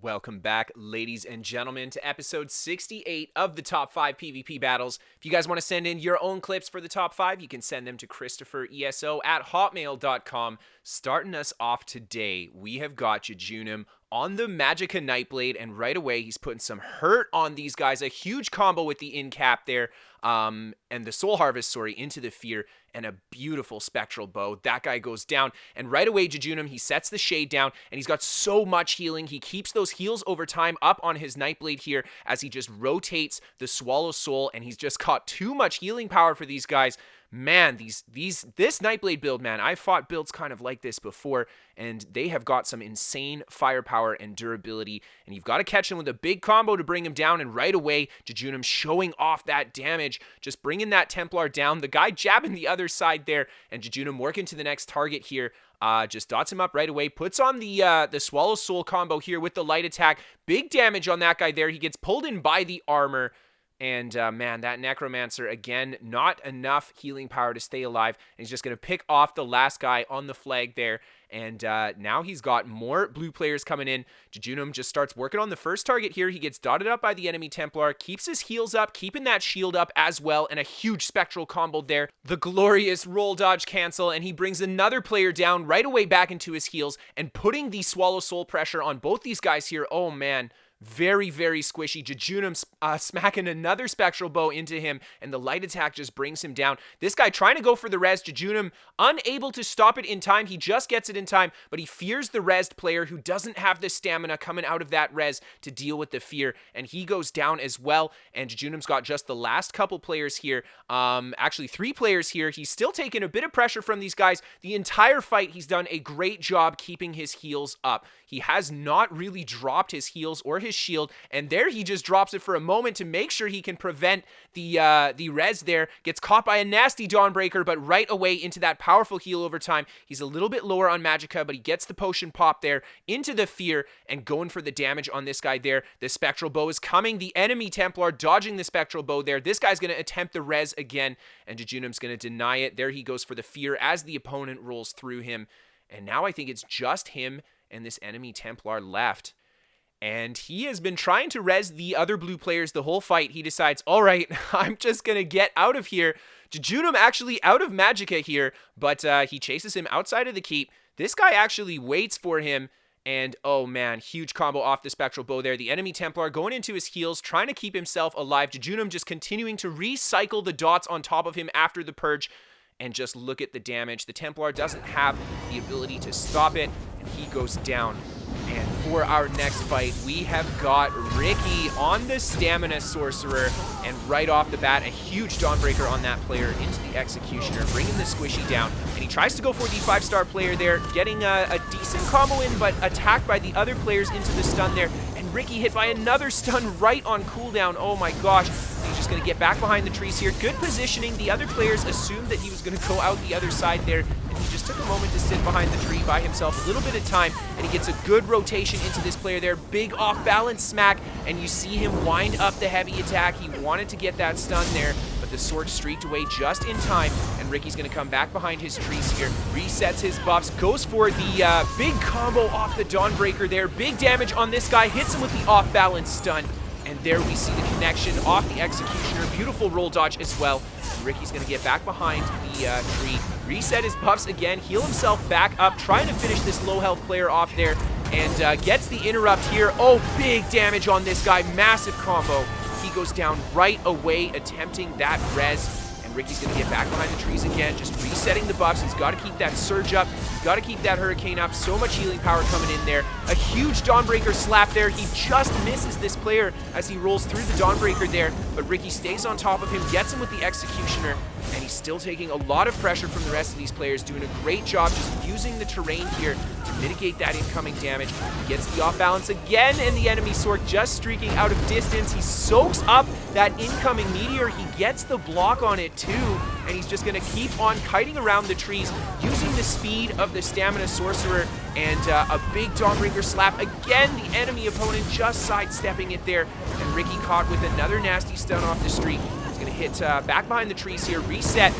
Welcome back, ladies and gentlemen, to episode 68 of the top 5 PvP battles. If you guys want to send in your own clips for the top 5, you can send them to KristoferESO at hotmail.com. Starting us off today, we have got xJEJUNUMx on the Magicka Nightblade, and right away he's putting some hurt on these guys. A huge combo with the in cap there, and the Soul Harvest, into the Fear, and a beautiful Spectral Bow. That guy goes down, and right away xJEJUNUMx, he sets the Shade down, and he's got so much healing. He keeps those heals over time up on his Nightblade here as he just rotates the Swallow Soul, and he's just caught too much healing power for these guys. Man, this Nightblade build, man, I've fought builds kind of like this before, and they have got some insane firepower and durability, and you've got to catch him with a big combo to bring him down, and right away, xJEJUNUMx showing off that damage, just bringing that Templar down, the guy jabbing the other side there, and xJEJUNUMx working to the next target here. Just dots him up right away, puts on the Swallow Soul combo here with the light attack, big damage on that guy there, he gets pulled in by the armor. And, man, that Necromancer, again, not enough healing power to stay alive. And he's just going to pick off the last guy on the flag there. And now he's got more blue players coming in. xJEJUNUMx just starts working on the first target here. He gets dotted up by the enemy Templar, keeps his heals up, keeping that shield up as well, and a huge spectral combo there. The glorious roll dodge cancel, and he brings another player down right away back into his heals, and putting the Swallow Soul pressure on both these guys here. Oh, man. Very, very squishy. xJEJUNUMx smacking another Spectral Bow into him, and the light attack just brings him down. This guy trying to go for the res. xJEJUNUMx unable to stop it in time. He just gets it in time, but he fears the resed player who doesn't have the stamina coming out of that res to deal with the fear, and he goes down as well, and xJEJUNUMx got just the last couple players here. Actually, 3 players here. He's still taking a bit of pressure from these guys. The entire fight, he's done a great job keeping his heals up. He has not really dropped his heals or his shield, and there he just drops it for a moment to make sure he can prevent the res there. Gets caught by a nasty Dawnbreaker, but right away into that powerful heal over time. He's a little bit lower on Magicka, but he gets the potion pop there into the Fear and going for the damage on this guy there. The Spectral Bow is coming. The enemy Templar dodging the Spectral Bow there. This guy's going to attempt the res again, and xJEJUNUMx's going to deny it. There he goes for the Fear as the opponent rolls through him, and now I think it's just him and this enemy Templar left. And he has been trying to res the other blue players the whole fight. He decides, all right, I'm just going to get out of here. xJEJUNUMx actually out of Magicka here, but he chases him outside of the keep. This guy actually waits for him, and oh man, huge combo off the Spectral Bow there. The enemy Templar going into his heals, trying to keep himself alive. xJEJUNUMx just continuing to recycle the dots on top of him after the purge. And just look at the damage. The Templar doesn't have the ability to stop it, and he goes down. And for our next fight, we have got Ricky on the Stamina Sorcerer, and right off the bat, a huge Dawnbreaker on that player into the Executioner, bringing the squishy down, and he tries to go for the 5-star player there, getting a decent combo in, but attacked by the other players into the stun there, and Ricky hit by another stun right on cooldown. Oh my gosh. He's just going to get back behind the trees here. Good positioning. The other players assumed that he was going to go out the other side there, and he just took a moment to sit behind the tree by himself, a little bit of time, and he gets a good rotation into this player there. Big off-balance smack, and you see him wind up the heavy attack. He wanted to get that stun there, but the sword streaked away just in time, and Ricky's going to come back behind his trees here, resets his buffs, goes for the big combo off the Dawnbreaker there. Big damage on this guy, hits him with the off-balance stun. And there we see the connection off the Executioner. Beautiful roll dodge as well. And Ricky's going to get back behind the tree, reset his buffs again, heal himself back up, trying to finish this low health player off there, and gets the interrupt here. Oh, big damage on this guy. Massive combo. He goes down right away, attempting that res. And Ricky's going to get back behind the trees again, just resetting the buffs. He's got to keep that surge up. He's got to keep that hurricane up. So much healing power coming in there. A huge Dawnbreaker slap there. He just misses this player as he rolls through the Dawnbreaker there. But Ricky stays on top of him, gets him with the Executioner. And he's still taking a lot of pressure from the rest of these players, doing a great job just using the terrain here to mitigate that incoming damage. He gets the off balance again, and the enemy sword just streaking out of distance. He soaks up that incoming meteor. He gets the block on it too, and he's just going to keep on kiting around the trees, using the speed of the Stamina Sorcerer, and a big Dawnbreaker slap. Again, the enemy opponent just sidestepping it there, and Ricky caught with another nasty stun off the streak. Going to hit back behind the trees here, reset,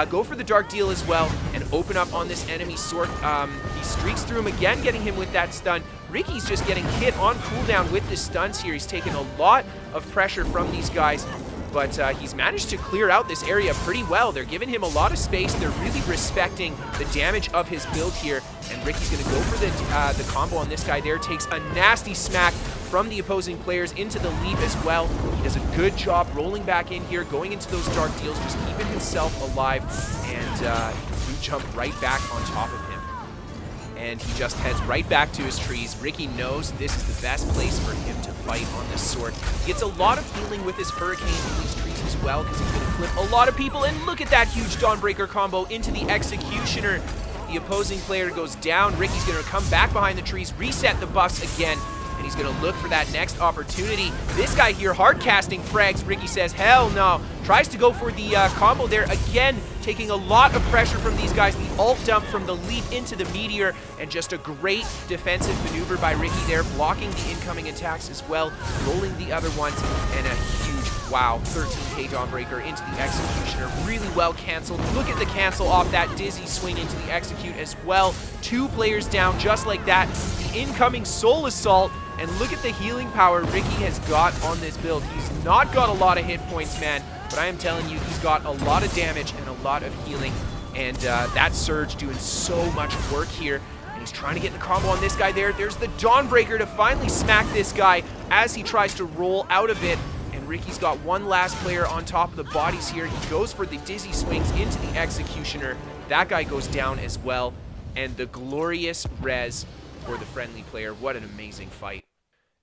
go for the dark deal as well, and and open up on this enemy sword. He streaks through him again, getting him with that stun. Ricky's just getting hit on cooldown with the stuns here. He's taken a lot of pressure from these guys, but he's managed to clear out this area pretty well. They're giving him a lot of space. They're really respecting the damage of his build here, and Ricky's going to go for the combo on this guy there. Takes a nasty smack from the opposing players into the leap as well. He does a good job rolling back in here, going into those dark deals, just keeping himself alive, and he jump right back on top of him. And he just heads right back to his trees. Ricky knows this is the best place for him to fight on this sword. He gets a lot of healing with his hurricane in these trees as well, because he's going to clip a lot of people. And look at that huge Dawnbreaker combo into the Executioner. The opposing player goes down. Ricky's going to come back behind the trees, reset the buffs again, and he's going to look for that next opportunity. This guy here, hard casting frags. Ricky says, hell no. Tries to go for the combo there again, taking a lot of pressure from these guys. The ult dump from the leap into the meteor, and just a great defensive maneuver by Ricky there, blocking the incoming attacks as well, rolling the other ones, and a huge, wow, 13k Dawnbreaker into the Executioner. Really well canceled. Look at the cancel off that dizzy swing into the Execute as well. 2 players down just like that. The incoming Soul Assault, and look at the healing power Ricky has got on this build. He's not got a lot of hit points, man, but I am telling you, he's got a lot of damage and a lot of healing, and that Surge doing so much work here, and he's trying to get the combo on this guy there. There's the Dawnbreaker to finally smack this guy as he tries to roll out of it, and Ricky's got one last player on top of the bodies here. He goes for the dizzy swings into the Executioner. That guy goes down as well, and the glorious res for the friendly player. What an amazing fight.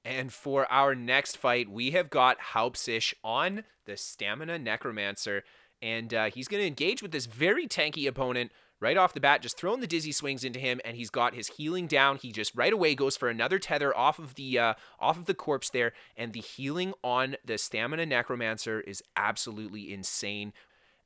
And for our next fight, we have got Hauptsache on the Stamina Necromancer, and he's going to engage with this very tanky opponent right off the bat, just throwing the dizzy swings into him, and he's got his healing down. He just right away goes for another tether off of the corpse there, and the healing on the Stamina Necromancer is absolutely insane.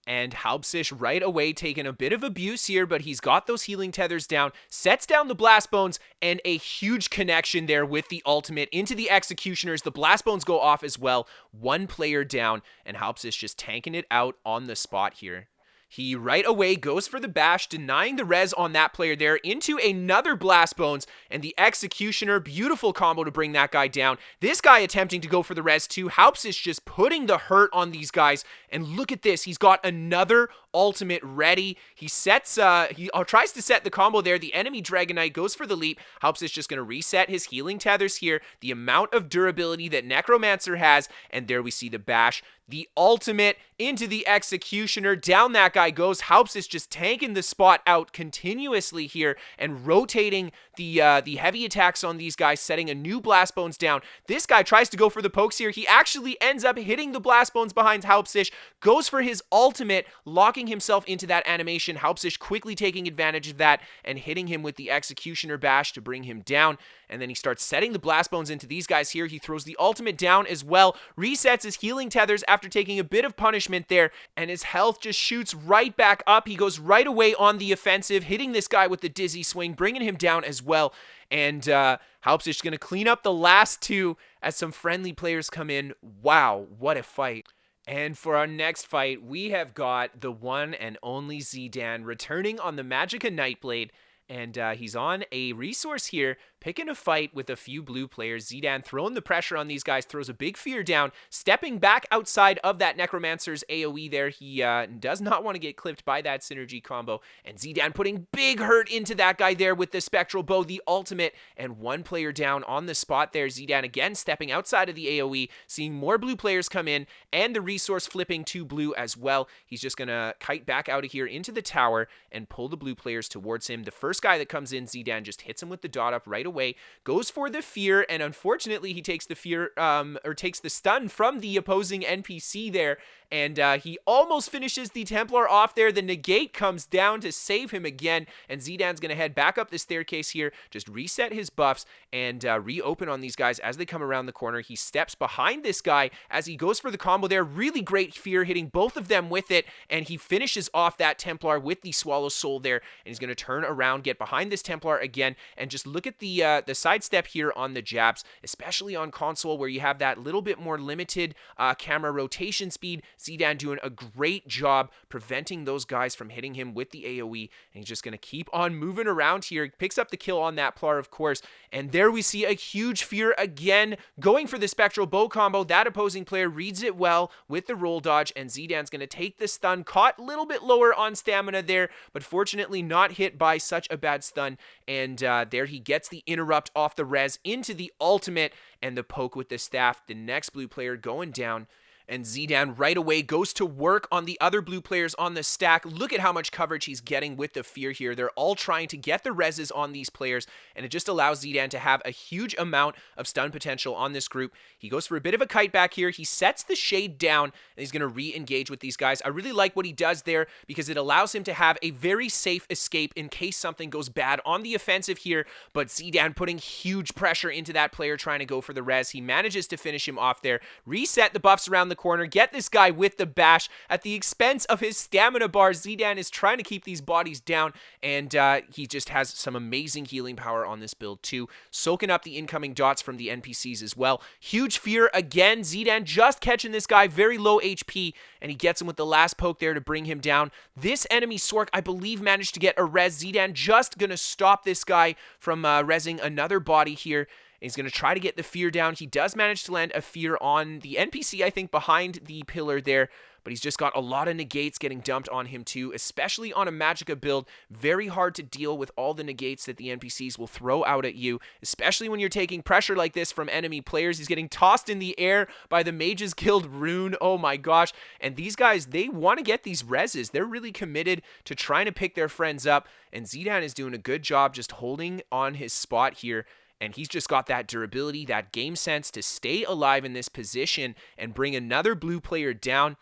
And Hauptsache right away taking a bit of abuse here, but he's got those healing tethers down, sets down the Blast Bones, and a huge connection there with the ultimate into the Executioners. The Blast Bones go off as well. 1 player down, and Hauptsache just tanking it out on the spot here. He right away goes for the bash, denying the res on that player there into another Blast Bones, and the Executioner, beautiful combo to bring that guy down. This guy attempting to go for the res too. Hauptsache just putting the hurt on these guys, and look at this. He's got another ultimate ready. He sets, he tries to set the combo there. The enemy Dragon Knight goes for the leap. Hauptsache just going to reset his healing tethers here. The amount of durability that Necromancer has, and there we see the bash. The ultimate into the Executioner. Down that guy goes. Hauptsache just tanking the spot out continuously here and rotating the heavy attacks on these guys, setting a new Blast Bones down. This guy tries to go for the pokes here. He actually ends up hitting the Blast Bones behind Hauptsache, goes for his ultimate, locking himself into that animation. Hauptsache quickly taking advantage of that and hitting him with the Executioner bash to bring him down. And then he starts setting the Blast Bones into these guys here. He throws the ultimate down as well, resets his healing tethers after taking a bit of punishment there, and his health just shoots right back up. He goes right away on the offensive, hitting this guy with the dizzy swing, bringing him down as well. And Hauptsache is going to clean up the last 2 as some friendly players come in. Wow, what a fight. And for our next fight, we have got the one and only zDan returning on the Magicka Nightblade. And he's on a resource here, picking a fight with a few blue players. zDan throwing the pressure on these guys, throws a big fear down, stepping back outside of that Necromancer's AoE there. He does not want to get clipped by that synergy combo. And zDan putting big hurt into that guy there with the Spectral Bow, the ultimate, and 1 player down on the spot there. zDan again stepping outside of the AoE, seeing more blue players come in, and the resource flipping to blue as well. He's just going to kite back out of here into the tower and pull the blue players towards him. The first guy that comes in, zDan just hits him with the dot up right away, goes for the fear, and unfortunately he takes the fear, or takes the stun from the opposing NPC there, and he almost finishes the Templar off there. The negate comes down to save him again, and zDan's going to head back up the staircase here, just reset his buffs, and reopen on these guys as they come around the corner. He steps behind this guy as he goes for the combo there. Really great fear, hitting both of them with it, and he finishes off that Templar with the Swallow Soul there, and he's going to turn around, get behind this Templar again, and just look at the the sidestep here on the jabs, especially on console where you have that little bit more limited camera rotation speed. zDan doing a great job preventing those guys from hitting him with the AoE, and he's just going to keep on moving around here. Picks up the kill on that Plar, of course, and there we see a huge fear again, going for the Spectral Bow combo. That opposing player reads it well with the roll dodge, and zDan's going to take the stun. Caught a little bit lower on stamina there, but fortunately not hit by such a bad stun, and there he gets the interrupt off the res into the ultimate, and the poke with the staff. The next blue player going down, and zDan right away goes to work on the other blue players on the stack. Look at how much coverage he's getting with the fear here. They're all trying to get the reses on these players, and it just allows zDan to have a huge amount of stun potential on this group. He goes for a bit of a kite back here. He sets the shade down, and he's going to re-engage with these guys. I really like what he does there because it allows him to have a very safe escape in case something goes bad on the offensive here, but zDan putting huge pressure into that player trying to go for the res. He manages to finish him off there, reset the buffs around the corner, get this guy with the bash at the expense of his stamina bar. zDan is trying to keep these bodies down, and he just has some amazing healing power on this build too, soaking up the incoming dots from the NPCs as well. Huge fear again. zDan just catching this guy very low HP, and he gets him with the last poke there to bring him down. This enemy Sork, I believe, managed to get a res. zDan just gonna stop this guy from resing another body here. He's going to try to get the fear down. He does manage to land a fear on the NPC, I think, behind the pillar there, but he's just got a lot of negates getting dumped on him too, especially on a Magicka build. Very hard to deal with all the negates that the NPCs will throw out at you, especially when you're taking pressure like this from enemy players. He's getting tossed in the air by the Mage's Guild rune. Oh my gosh. And these guys, they want to get these reses. They're really committed to trying to pick their friends up, and zDan is doing a good job just holding on his spot here. And he's just got that durability, that game sense to stay alive in this position and bring another blue player down.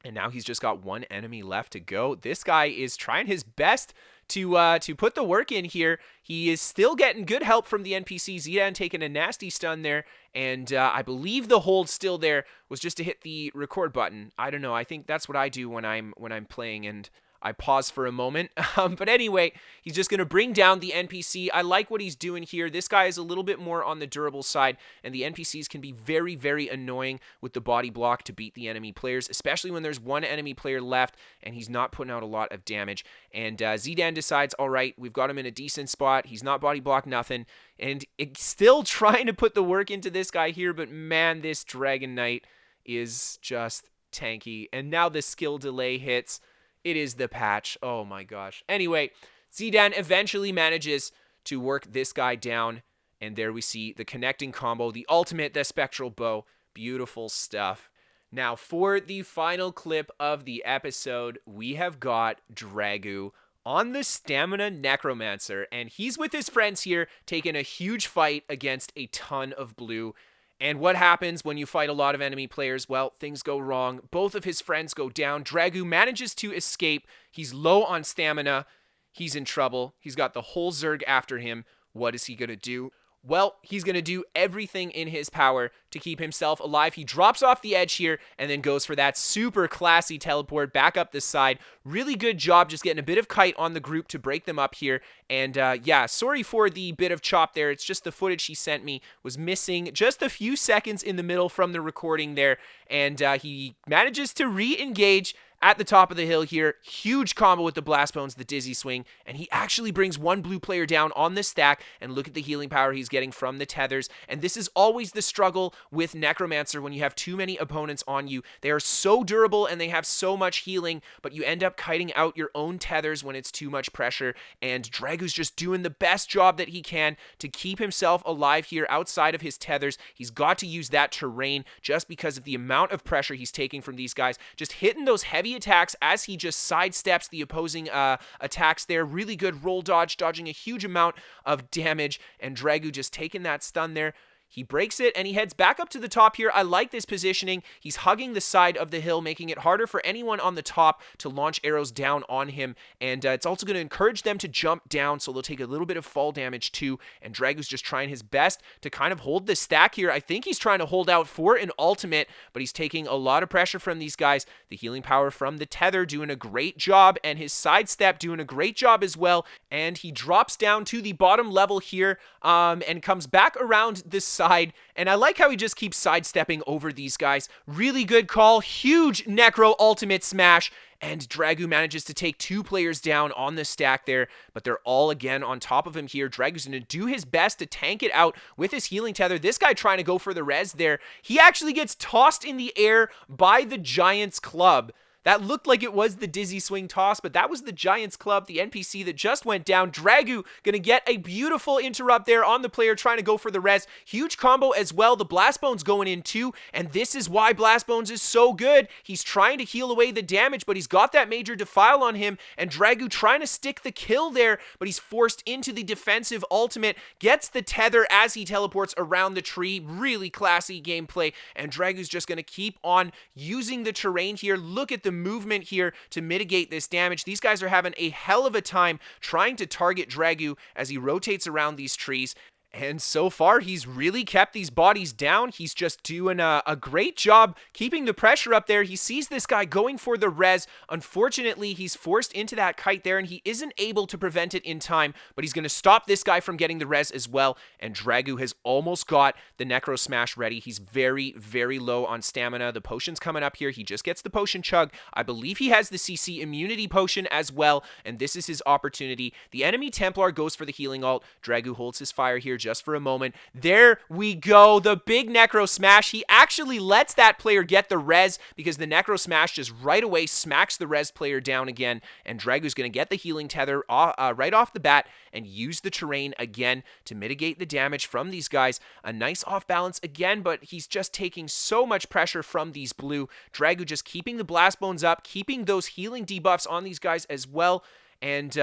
And now he's just got one enemy left to go. This guy is trying his best to put the work in here. He is still getting good help from the NPC. zDan taking a nasty stun there, and I believe the hold still there was just to hit the record button. I don't know. I think that's what I do when I'm playing, and I pause for a moment. But anyway, he's just going to bring down the NPC. I like what he's doing here. This guy is a little bit more on the durable side, and the NPCs can be very, very annoying with the body block to beat the enemy players, especially when there's one enemy player left and he's not putting out a lot of damage. And zDan decides, all right, we've got him in a decent spot. He's not body blocked nothing, and it's still trying to put the work into this guy here, but man, this Dragon Knight is just tanky. And now the skill delay hits. It is the patch. Oh my gosh. Anyway, zDan eventually manages to work this guy down, and there we see the connecting combo, the ultimate, the Spectral Bow. Beautiful stuff. Now, for the final clip of the episode, we have got Dragoo on the Stamina Necromancer, and he's with his friends here, taking a huge fight against a ton of blue. And what happens when you fight a lot of enemy players? Well, things go wrong. Both of his friends go down. Dragoo manages to escape. He's low on stamina. He's in trouble. He's got the whole Zerg after him. What is he going to do? Well, he's going to do everything in his power to keep himself alive. He drops off the edge here and then goes for that super classy teleport back up the side. Really good job just getting a bit of kite on the group to break them up here. And yeah, sorry for the bit of chop there. It's just the footage he sent me was missing just a few seconds in the middle from the recording there. And he manages to re-engage at the top of the hill here. Huge combo with the Blast Bones, the Dizzy Swing, and he actually brings one blue player down on the stack, and look at the healing power he's getting from the tethers. And this is always the struggle with Necromancer when you have too many opponents on you. They are so durable and they have so much healing, but you end up kiting out your own tethers when it's too much pressure, and Dragoo's just doing the best job that he can to keep himself alive here outside of his tethers. He's got to use that terrain just because of the amount of pressure he's taking from these guys. Just hitting those heavy attacks as he just sidesteps the opposing attacks there. Really good roll dodge, dodging a huge amount of damage, and Dragoo just taking that stun there. He breaks it, and he heads back up to the top here. I like this positioning. He's hugging the side of the hill, making it harder for anyone on the top to launch arrows down on him, and it's also going to encourage them to jump down, so they'll take a little bit of fall damage too, and Dragoo's just trying his best to kind of hold this stack here. I think he's trying to hold out for an ultimate, but he's taking a lot of pressure from these guys. The healing power from the tether doing a great job, and his sidestep doing a great job as well, and he drops down to the bottom level here, and comes back around this side, and I like how he just keeps sidestepping over these guys. Really good call, huge Necro ultimate smash, and Dragoo manages to take 2 players down on the stack there, but they're all again on top of him here. Dragoo's going to do his best to tank it out with his healing tether. This guy trying to go for the res there. He actually gets tossed in the air by the Giant's Club. That looked like it was the Dizzy Swing toss, but that was the Giant's Club, the NPC that just went down. Dragoo going to get a beautiful interrupt there on the player trying to go for the res. Huge combo as well. The Blast Bone's going in too, and this is why Blast Bones is so good. He's trying to heal away the damage, but he's got that Major Defile on him, and Dragoo trying to stick the kill there, but he's forced into the defensive ultimate. Gets the tether as he teleports around the tree. Really classy gameplay, and Dragoo's just going to keep on using the terrain here. Look at the movement here to mitigate this damage. These guys are having a hell of a time trying to target Dragoo as he rotates around these trees. And so far, he's really kept these bodies down. He's just doing a great job keeping the pressure up there. He sees this guy going for the res. Unfortunately, he's forced into that kite there, and he isn't able to prevent it in time, but he's going to stop this guy from getting the res as well. And Dragoo has almost got the Necro Smash ready. He's very, very low on stamina. The potion's coming up here. He just gets the potion chug. I believe he has the CC immunity potion as well, and this is his opportunity. The enemy Templar goes for the healing ult. Dragoo holds his fire here just for a moment. There we go. The big Necro Smash. He actually lets that player get the res because the Necro Smash just right away smacks the res player down again, and Dragoo's going to get the healing tether right off the bat and use the terrain again to mitigate the damage from these guys. A nice off balance again, but he's just taking so much pressure from these blue. Dragoo just keeping the Blast Bones up, keeping those healing debuffs on these guys as well. And,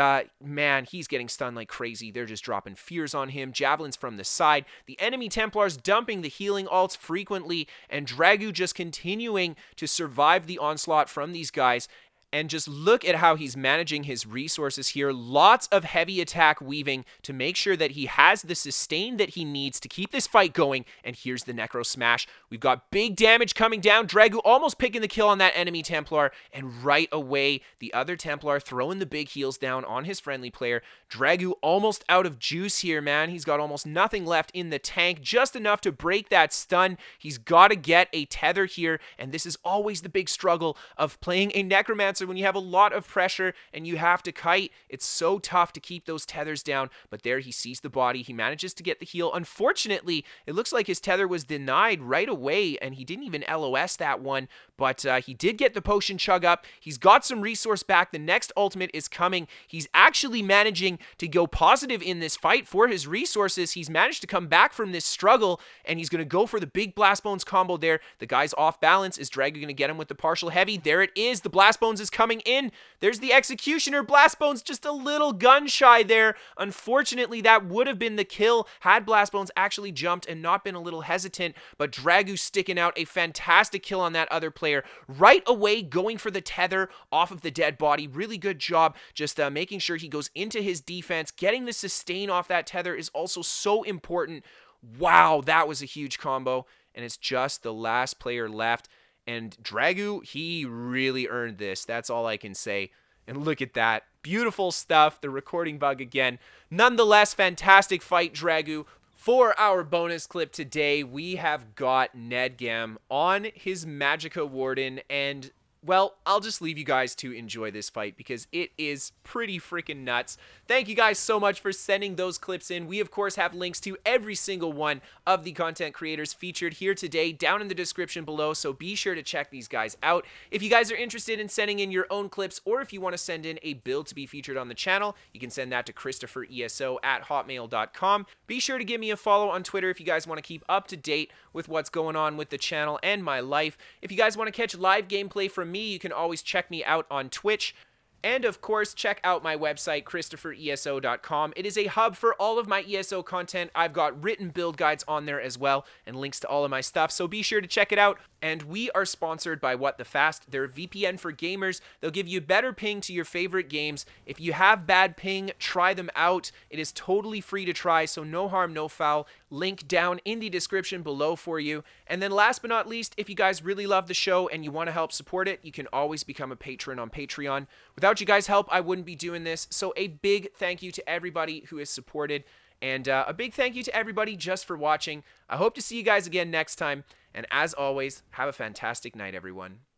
man, he's getting stunned like crazy. They're just dropping fears on him. Javelins from the side. The enemy Templars dumping the healing ults frequently. And Dragoo just continuing to survive the onslaught from these guys. And just look at how he's managing his resources here. Lots of heavy attack weaving to make sure that he has the sustain that he needs to keep this fight going. And here's the Necro Smash. We've got big damage coming down. Dragoo almost picking the kill on that enemy Templar. And right away, the other Templar throwing the big heals down on his friendly player. Dragoo almost out of juice here, man. He's got almost nothing left in the tank. Just enough to break that stun. He's got to get a tether here. And this is always the big struggle of playing a Necromancer. When you have a lot of pressure and you have to kite, it's so tough to keep those tethers down. But there he sees the body. He manages to get the heal. Unfortunately, it looks like his tether was denied right away, and he didn't even LOS that one. But he did get the potion chug up. He's got some resource back. The next ultimate is coming. He's actually managing to go positive in this fight for his resources. He's managed to come back from this struggle, and he's going to go for the big Blast Bones combo there. The guy's off balance. Is Dragoo going to get him with the partial heavy? There it is. The Blast Bones is coming in. There's the Executioner. Blast Bones just a little gun shy there. Unfortunately, that would have been the kill had Blast Bones actually jumped and not been a little hesitant, but Dragoo sticking out a fantastic kill on that other player. Right away, going for the tether off of the dead body. Really good job just making sure he goes into his defense. Getting the sustain off that tether is also so important. Wow, that was a huge combo, and it's just the last player left. And Dragoo, he really earned this. That's all I can say. And look at that. Beautiful stuff. The recording bug again. Nonetheless, fantastic fight, Dragoo. For our bonus clip today, we have got Nedgam on his Magicka Warden, and well, I'll just leave you guys to enjoy this fight because it is pretty freaking nuts. Thank you guys so much for sending those clips in. We, of course, have links to every single one of the content creators featured here today down in the description below, so be sure to check these guys out. If you guys are interested in sending in your own clips, or if you want to send in a build to be featured on the channel, you can send that to KristoferESO at hotmail.com. Be sure to give me a follow on Twitter if you guys want to keep up to date with what's going on with the channel and my life. If you guys want to catch live gameplay from me, you can always check me out on Twitch. And of course, check out my website, KristoferESO.com. It is a hub for all of my ESO content. I've got written build guides on there as well, and links to all of my stuff, so be sure to check it out. And we are sponsored by What the Fast. They're a VPN for gamers. They'll give you better ping to your favorite games. If you have bad ping, try them out. It is totally free to try, so no harm, no foul. Link down in the description below for you. And then last but not least, if you guys really love the show and you want to help support it, you can always become a patron on Patreon. Without you guys' help, I wouldn't be doing this. So a big thank you to everybody who has supported. And a big thank you to everybody just for watching. I hope to see you guys again next time. And as always, have a fantastic night, everyone.